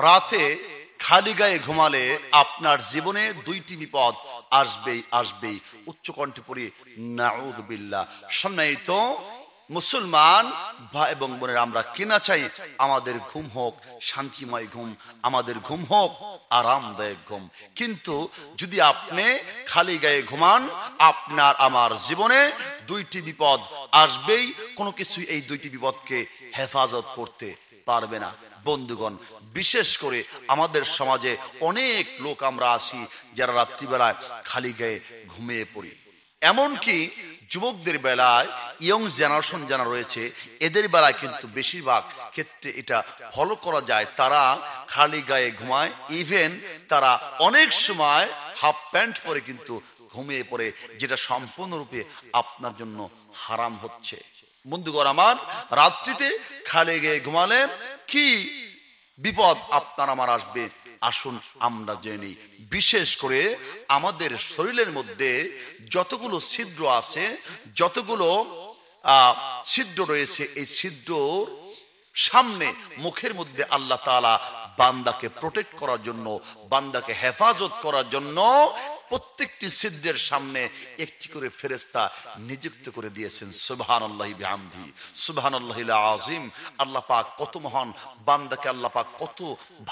রাতে খালি গায়ে ঘুমালে আপনার জীবনে দুইটি বিপদ আসবেই আসবেই। উচ্চ কণ্ঠে পড়ি নাউযুবিল্লাহ। সম্মানিত মুসলমান ভাই এবং বোনেরা, আমরা কিনা চাই আমাদের ঘুম হোক শান্তিময় ঘুম, আমাদের ঘুম হোক আরামদায়ক ঘুম। কিন্তু যদি আপনি খালি গায়ে ঘুমান, আপনার আমার জীবনে দুইটি বিপদ আসবেই। কোনো কিছু এই দুইটি বিপদকে হেফাজত করতে পারবে না। বন্ধুগণ, বিশেষ করে আমাদের সমাজে অনেক লোক আমরা আছি যারা রাত্রিবেলায় খালি গায়ে ঘুমিয়ে পড়ি। এমনকি যুবকদের বেলায়, ইয়ং জেনারেশন যারা রয়েছে, এদের বেলায় কিন্তু বেশিরভাগ ক্ষেত্রে এটা ফলো করা যায়। তারা খালি গায়ে ঘুমায়, ইভেন তারা অনেক সময় হাফ প্যান্ট পরে কিন্তু ঘুমিয়ে পড়ে, যেটা সম্পূর্ণরূপে আপনার জন্য হারাম হচ্ছে। বন্ধুগণ আমার, রাত্রিতে খালি গায়ে ঘুমালে কি বিপদ আপনার আমার আসবে আসুন আমরা জেনে। বিশেষ করে আমাদের শরীরের মধ্যে যতগুলো ছিদ্র আছে, যতগুলো ছিদ্র রয়েছে, এই ছিদ্রর সামনে মুখের মধ্যে আল্লাহ তাআলা বান্দাকে প্রোটেক্ট করার জন্য, বান্দাকে হেফাজত করার জন্য প্রত্যেকটি ছিদ্রের সামনে একটি করে ফেরেশতা নিযুক্ত করে দিয়েছেন। সুবহানাল্লাহি বিহামদিহি, সুবহানাল্লাহিল আযীম। আল্লাহ পাক কত মহান, বান্দাকে আল্লাহ পাক কত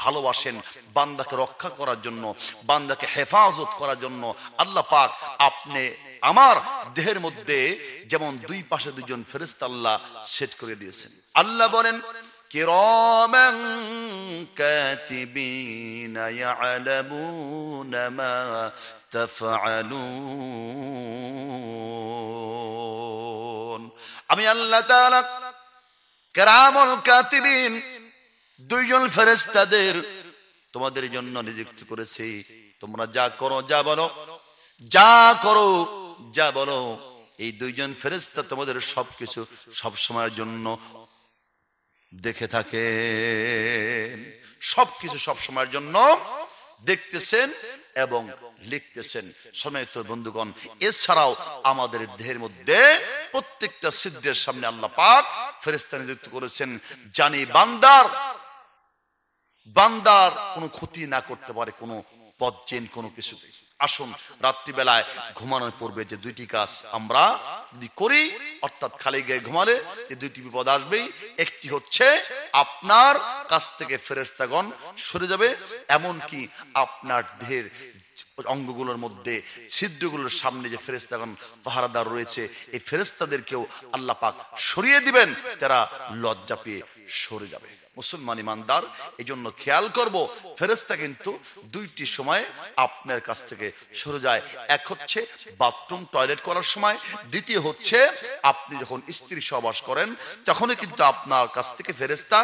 ভালোবাসেন। বান্দাকে রক্ষা করার জন্য, বান্দাকে হেফাজত করার জন্য আল্লাহ পাক আপনি আমার দেহের মধ্যে যেমন দুই পাশে দুজন ফেরেশতা আল্লাহ সেট করে দিয়েছেন। আল্লাহ বলেন, কিরামান কাতিবিনা ইয়ালামুনা মা তাফআলুন। আমি আল্লাহ তাআলা কিরামুল কাতিবিন, দুইজন ফেরেশতাদের তোমাদের জন্য নিযুক্ত করেছি। তোমরা যা করো, যা বলো, যা করো, যা বলো, এই দুইজন ফেরেশতা তোমাদের সবকিছু সব সময়ের জন্য দেখে থাকে। সবকিছু সব সময়ের জন্য দেখতেছেন এবং লিখতেছেন। সম্মানিত বন্ধুগণ, এছাড়াও আমাদের দেহের মধ্যে প্রত্যেকটা ছিদ্রের সামনে আল্লাহ পাক ফেরেশতা নিযুক্ত করেছেন, জানি বান্দার কোনো ক্ষতি না করতে পারে কোনো বদজিন কোনো কিছু। আসুন রাত্রিবেলায় ঘুমানোর পূর্বে যে দুইটি কাজ আমরা যদি করি, অর্থাৎ খালি গায়ে ঘুমালে এই দুইটি বিপদ আসবেই। একটি হচ্ছে আপনার কাছ থেকে ফেরেশতাগণ সরে যাবে, এমনকি আপনার দেহের অঙ্গগুলোর মধ্যে ছিদ্রগুলোর সামনে যে ফেরেশতাগণ পাহারাদার রয়েছে, এই ফেরেশতাদেরকেও আল্লাহ পাক সরিয়ে দিবেন, তারা লজ্জা পেয়ে সরে যাবে। মুসলমান ইমানদার, এই জন্য খেয়াল করব, ফেরেশতা কিন্তু দুইটি সময় আপনার কাছ থেকে সরে যায়। এক হচ্ছে বাথরুম টয়লেট করার সময়, দ্বিতীয় হচ্ছে আপনি যখন স্ত্রী সহবাস করেন তখনই কিন্তু আপনার কাছ থেকে ফেরেশতা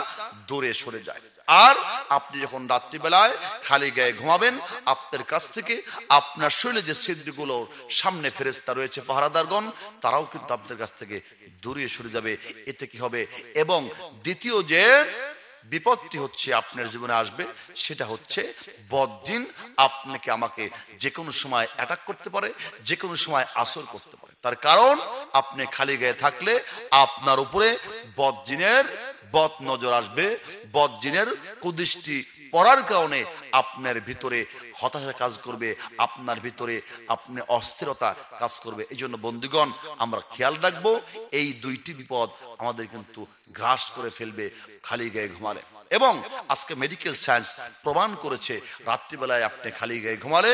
দূরে সরে যায়। আর আপনি যখন রাত্রিবেলায় খালি গায়ে ঘুমাবেন, আপনার কাছ থেকে আপনার শরীরে যে ছিদ্রগুলোর সামনে ফেরেশতা রয়েছে পাহারাদারগণ, তারাও কিন্তু আপনার কাছ থেকে দূরে সরে যাবে। এতে কি হবে? এবং দ্বিতীয় যে বিপদটি হচ্ছে আপনার জীবনে আসবে, সেটা হচ্ছে বদজিন আপনাকে আমাকে যে কোনো সময় অ্যাটাক করতে পারে, যে কোনো সময় আসর করতে পারে। তার কারণ আপনি খালি গায়ে থাকলে আপনার উপরে বদজিনের বদ নজর আসবে, বদজিনের কুদৃষ্টি পড়ার কারণে আপনার ভিতরে হতাশা কাজ করবে, আপনার ভিতরে আপনি অস্থিরতা কাজ করবে। এই জন্য বন্ধুগণ, আমরা খেয়াল রাখবো, এই দুইটি বিপদ আমাদের কিন্তু গ্রাস করে ফেলবে খালি গায়ে ঘুমালে। এবং আজকে মেডিকেল সায়েন্স প্রমাণ করেছে, রাত্রিবেলায় আপনি খালি গায়ে ঘুমালে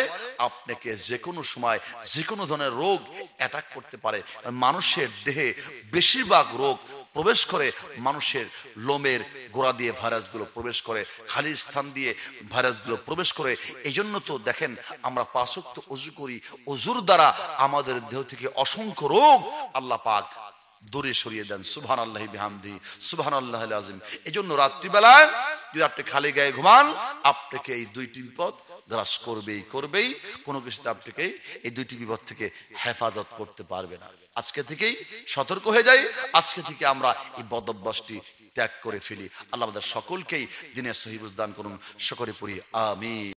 আপনাকে যে কোনো সময় যে কোনো ধরনের রোগ অ্যাটাক করতে পারে। মানুষের দেহে বেশিরভাগ রোগ প্রবেশ করে মানুষের লোমের গোড়া দিয়ে, ভাইরাসগুলো প্রবেশ করে, খালি স্থান দিয়ে ভাইরাসগুলো প্রবেশ করে। এই জন্য তো দেখেন আমরা 5 ওয়াক্ত ওযু করি, ওযুর দ্বারা আমাদের দেহ থেকে অসংখ্য রোগ আল্লাহ পাক দূরে সরিয়ে দেন। সুবহানাল্লাহি বিহামদিহি, সুবহানাল্লাহিল আযীম। এই জন্য রাত্রিবেলায় যদি আপনি খালি গায়ে ঘুমান, আপনাকে এই দুইটি বিপদ গ্রাস করবেই। কোনো কিছুতে আপনাকে এই দুইটি বিপদ থেকে হেফাজত করতে পারবে না। আজকে থেকেই সতর্ক হয়ে যাই, আজকে থেকে আমরা এই বদ অভ্যাসটি ত্যাগ করে ফেলি। আল্লাহ আমাদের সকলকেই দিনের সহিহ বুঝ দান করুন। সকলে পড়ি আমিন।